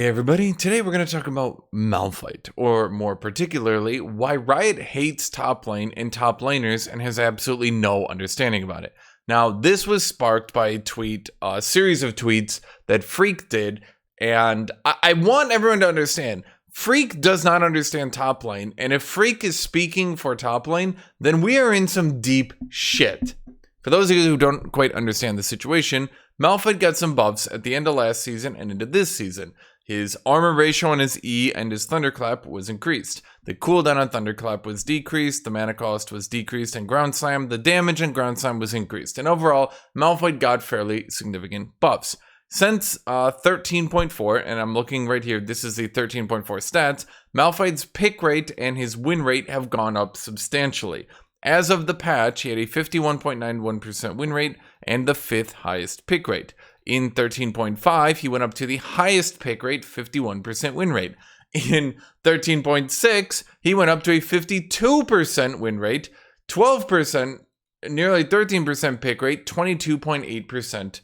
Hey everybody, today we're going to talk about Malphite, or more particularly, why Riot hates top lane and top laners and has absolutely no understanding about it. Now, this was sparked by a series of tweets that Freak did, and I want everyone to understand, Freak does not understand top lane, and if Freak is speaking for top lane, then we are in some deep shit. For those of you who don't quite understand the situation, Malphite got some buffs at the end of last season and into this season. His armor ratio on his E and his Thunderclap was increased. The cooldown on Thunderclap was decreased, the mana cost was decreased, and Ground Slam, the damage on Ground Slam was increased. And overall, Malphite got fairly significant buffs. Since 13.4, and I'm looking right here, this is the 13.4 stats, Malphite's pick rate and his win rate have gone up substantially. As of the patch, he had a 51.91% win rate and the 5th highest pick rate. In 13.5, he went up to the highest pick rate, 51% win rate. In 13.6, he went up to a 52% win rate, 12%, nearly 13% pick rate, 22.8%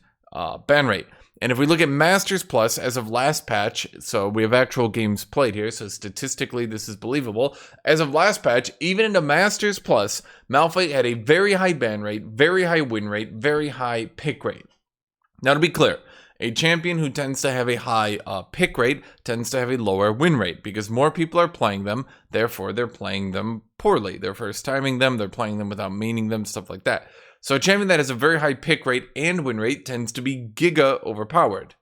ban rate. And if we look at Masters Plus as of last patch, so we have actual games played here, so statistically this is believable. As of last patch, even into Masters Plus, Malphite had a very high ban rate, very high win rate, very high pick rate. Now, to be clear, a champion who tends to have a high pick rate tends to have a lower win rate because more people are playing them, therefore they're playing them poorly. They're first timing them, they're playing them without meaning them, stuff like that. So a champion that has a very high pick rate and win rate tends to be giga overpowered.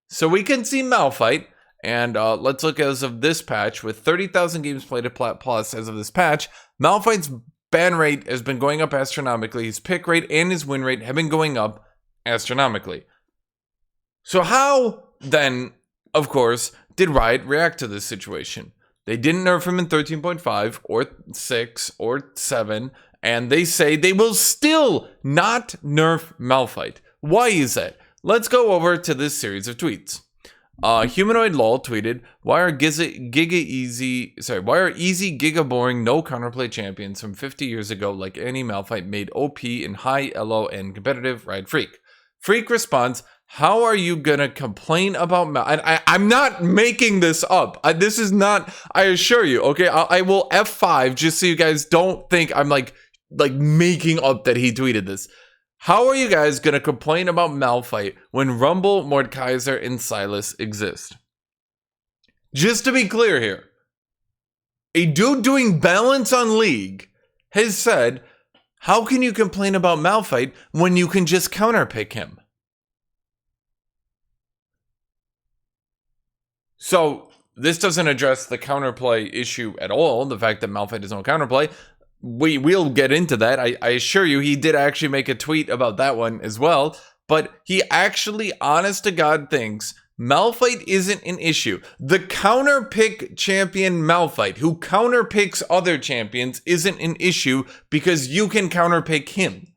So we can see Malphite, and let's look as of this patch, with 30,000 games played at Plat Plus as of this patch, Malphite's ban rate has been going up astronomically, his pick rate and his win rate have been going up astronomically. So how, then, of course, did Riot react to this situation? They didn't nerf him in 13.5 or 6 or 7, and they say they will still not nerf Malphite. Why is that? Let's go over to this series of tweets. Humanoid Lol tweeted, why are easy giga boring no counterplay champions from 50 years ago like any Malphite made OP in high elo and competitive? Riot Freak. Freak responds, how are you gonna complain about I'm not making this up. This is not, I assure you, okay? I will F5 just so you guys don't think I'm like making up that he tweeted this. How are you guys gonna complain about Malphite when Rumble, Mordekaiser, and Sylas exist? Just to be clear here, a dude doing balance on League has said, how can you complain about Malphite when you can just counterpick him? So this doesn't address the counterplay issue at all, the fact that Malphite does no counterplay. We'll get into that. I assure you, he did actually make a tweet about that one as well, but he actually, honest to God, thinks Malphite isn't an issue. The counterpick champion Malphite, who counterpicks other champions, isn't an issue because you can counterpick him.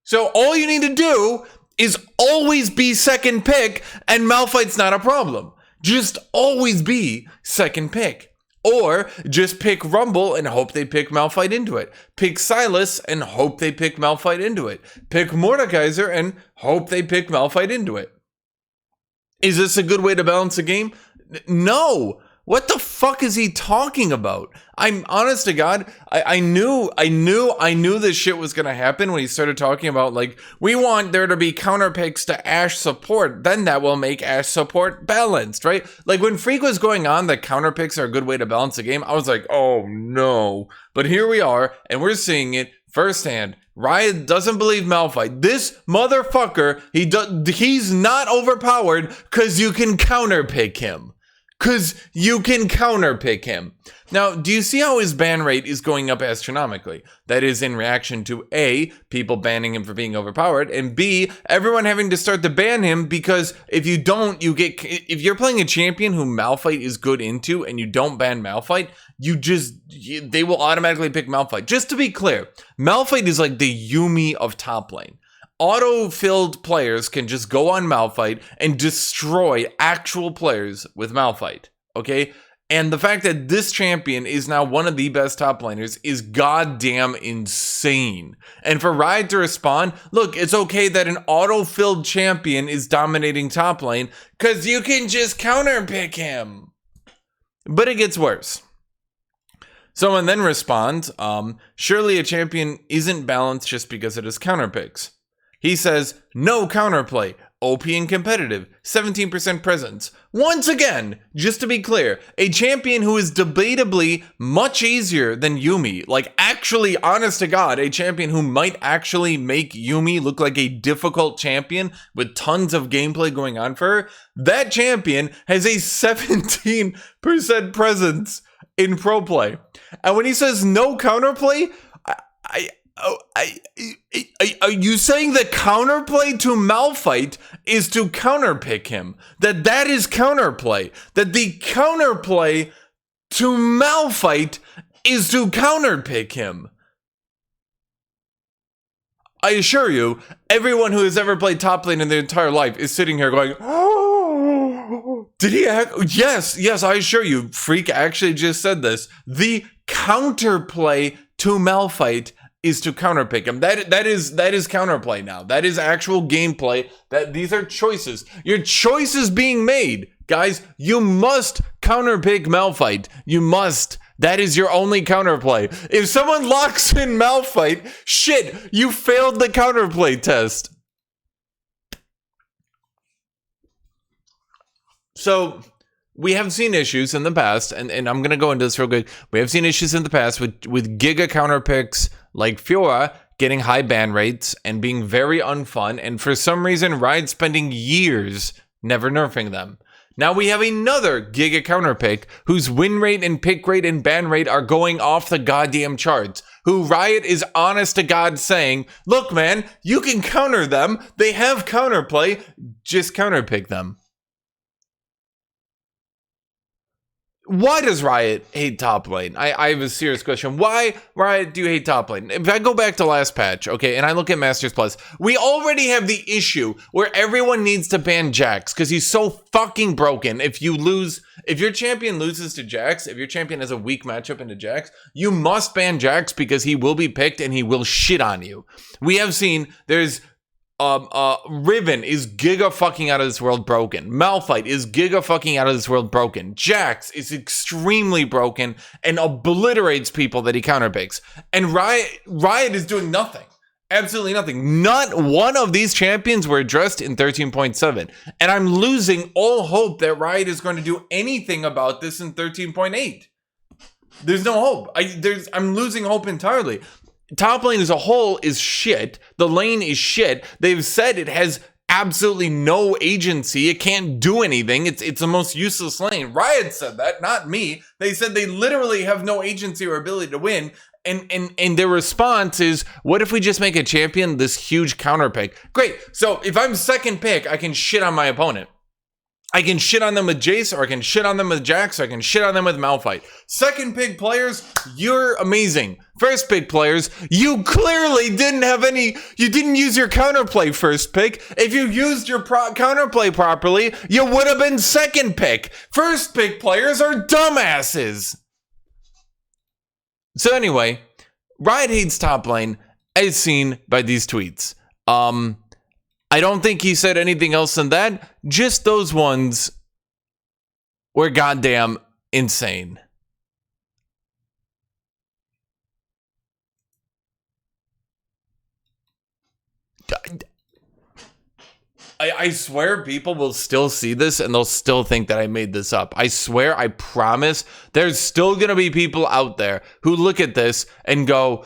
So all you need to do is always be second pick, and Malphite's not a problem. Just always be second pick. Or just pick Rumble and hope they pick Malphite into it. Pick Sylas and hope they pick Malphite into it. Pick Mordekaiser and hope they pick Malphite into it. Is this a good way to balance a game? No. What the fuck is he talking about? I'm honest to God, I knew this shit was gonna happen when he started talking about, like, we want there to be counterpicks to Ashe support, then that will make Ashe support balanced, right? Like, when Freak was going on that counterpicks are a good way to balance a game, I was like, oh no. But here we are, and we're seeing it firsthand. Riot doesn't believe Malphite. This motherfucker, he's not overpowered because you can counterpick him. Because you can counterpick him. Now, do you see how his ban rate is going up astronomically? That is in reaction to A, people banning him for being overpowered, and B, everyone having to start to ban him because if you don't, if you're playing a champion who Malphite is good into and you don't ban Malphite, they will automatically pick Malphite. Just to be clear, Malphite is like the Yumi of top lane. Auto-filled players can just go on Malphite and destroy actual players with Malphite, okay? And the fact that this champion is now one of the best top laners is goddamn insane. And for Riot to respond, look, it's okay that an auto-filled champion is dominating top lane because you can just counterpick him. But it gets worse. Someone then responds, surely a champion isn't balanced just because it has counterpicks. He says, no counterplay. OP and competitive, 17% presence. Once again, just to be clear, a champion who is debatably much easier than Yuumi, like actually, honest to God, a champion who might actually make Yuumi look like a difficult champion with tons of gameplay going on for her, that champion has a 17% presence in pro play. And when he says no counterplay, are you saying the counterplay to Malphite is to counterpick him? That is counterplay. That the counterplay to Malphite is to counterpick him. I assure you, everyone who has ever played top lane in their entire life is sitting here going, oh, did he act? Yes, I assure you, Freak actually just said this. The counterplay to Malphite is to counterpick him. That is counterplay now. That is actual gameplay. That these are choices. Your choice is being made. Guys, you must counterpick Malphite. You must. That is your only counterplay. If someone locks in Malphite, shit, you failed the counterplay test. So, we have seen issues in the past, and I'm going to go into this real quick. We have seen issues in the past with Giga counterpicks like Fiora getting high ban rates and being very unfun, and for some reason, Riot spending years never nerfing them. Now we have another Giga counterpick whose win rate and pick rate and ban rate are going off the goddamn charts, who Riot is honest to God saying, look man, you can counter them, they have counterplay, just counterpick them. Why does Riot hate top lane? I have a serious question. Why, Riot, do you hate top lane? If I go back to last patch, okay, and I look at Masters Plus, we already have the issue where everyone needs to ban Jax because he's so fucking broken. If your champion loses to Jax, if your champion has a weak matchup into Jax, you must ban Jax because he will be picked and he will shit on you. We have seen there's Riven is giga fucking out of this world broken. Malphite is giga fucking out of this world broken. Jax is extremely broken and obliterates people that he counterpicks. And Riot is doing nothing. Absolutely nothing. Not one of these champions were addressed in 13.7. And I'm losing all hope that Riot is going to do anything about this in 13.8. There's no hope. I'm losing hope entirely. Top lane as a whole is shit. The lane is shit. They've said it has absolutely no agency. It can't do anything. It's the most useless lane. Riot said that, not me. They said they literally have no agency or ability to win. And their response is, what if we just make a champion this huge counter pick? Great. So if I'm second pick, I can shit on my opponent. I can shit on them with Jace, or I can shit on them with Jax, or I can shit on them with Malphite. Second pick players, you're amazing. First pick players, you clearly didn't have any, you didn't use your counterplay first pick. If you used your counterplay properly, you would have been second pick. First pick players are dumbasses. So anyway, Riot hates top lane as seen by these tweets. I don't think he said anything else than that. Just those ones were goddamn insane. I swear people will still see this and they'll still think that I made this up. I swear, I promise, there's still going to be people out there who look at this and go,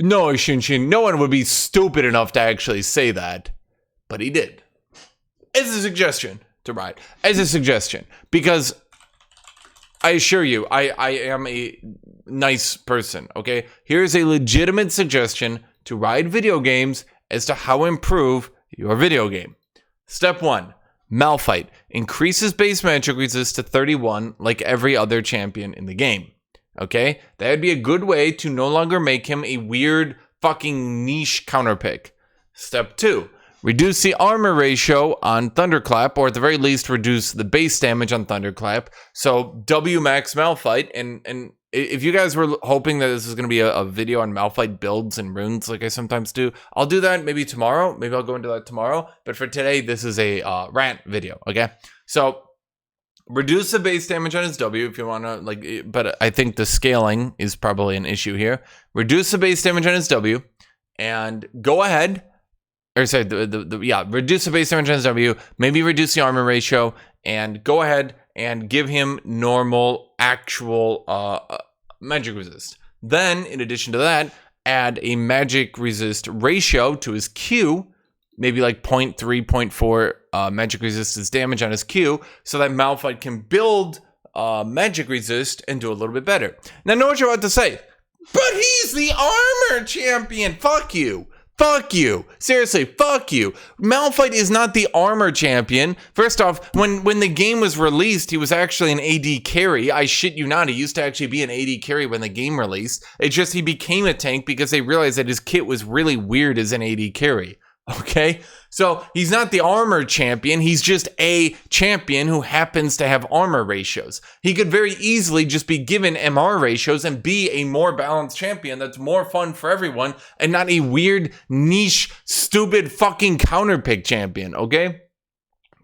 no, Hashinshin, no one would be stupid enough to actually say that. But he did. As a suggestion to Riot. As a suggestion. Because I assure you, I am a nice person, okay? Here's a legitimate suggestion to Riot video games as to how to improve your video game. Step 1. Malphite. Increases base magic resist to 31 like every other champion in the game. Okay? That would be a good way to no longer make him a weird fucking niche counterpick. Step 2. reduce the armor ratio on Thunderclap, or at the very least, reduce the base damage on Thunderclap. So W max Malphite, and if you guys were hoping that this is going to be a video on Malphite builds and runes like I sometimes do, I'll do that maybe tomorrow. Maybe I'll go into that tomorrow. But for today, this is a rant video, okay? So reduce the base damage on his W if you want to, but I think the scaling is probably an issue here. Reduce the base damage on his W, and go ahead, or sorry, reduce the base damage on his W, maybe reduce the armor ratio, and go ahead and give him normal, actual magic resist. Then, in addition to that, add a magic resist ratio to his Q, maybe like 0.3, 0.4 magic resistance damage on his Q, so that Malphite can build magic resist and do a little bit better. Now, know what you're about to say, but he's the armor champion. Fuck you. Fuck you. Seriously, fuck you. Malphite is not the armor champion. First off, when the game was released, he was actually an AD carry. I shit you not. He used to actually be an AD carry when the game released. It's just he became a tank because they realized that his kit was really weird as an AD carry. Okay? So he's not the armor champion. He's just a champion who happens to have armor ratios. He could very easily just be given MR ratios and be a more balanced champion that's more fun for everyone and not a weird, niche, stupid fucking counterpick champion, okay?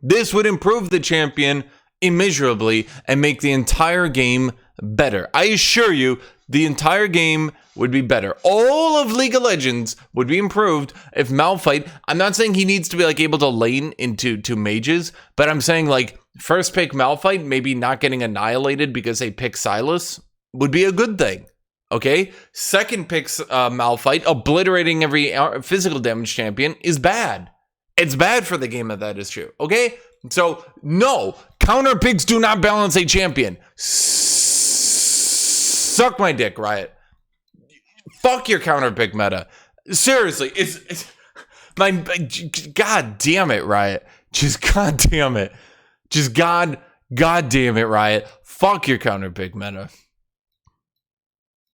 This would improve the champion immeasurably and make the entire game better. I assure you, the entire game would be better. All of League of Legends would be improved if Malphite, I'm not saying he needs to be like able to lane into mages, but I'm saying like first pick Malphite, maybe not getting annihilated because they pick Sylas would be a good thing. Okay? Second pick Malphite, obliterating every physical damage champion is bad. It's bad for the game if that is true. Okay? So no, counter picks do not balance a champion. Suck my dick, Riot. Fuck your counter pick meta. Seriously, it's my god damn it, Riot. Just god damn it. Just god damn it, Riot. Fuck your counter pick meta.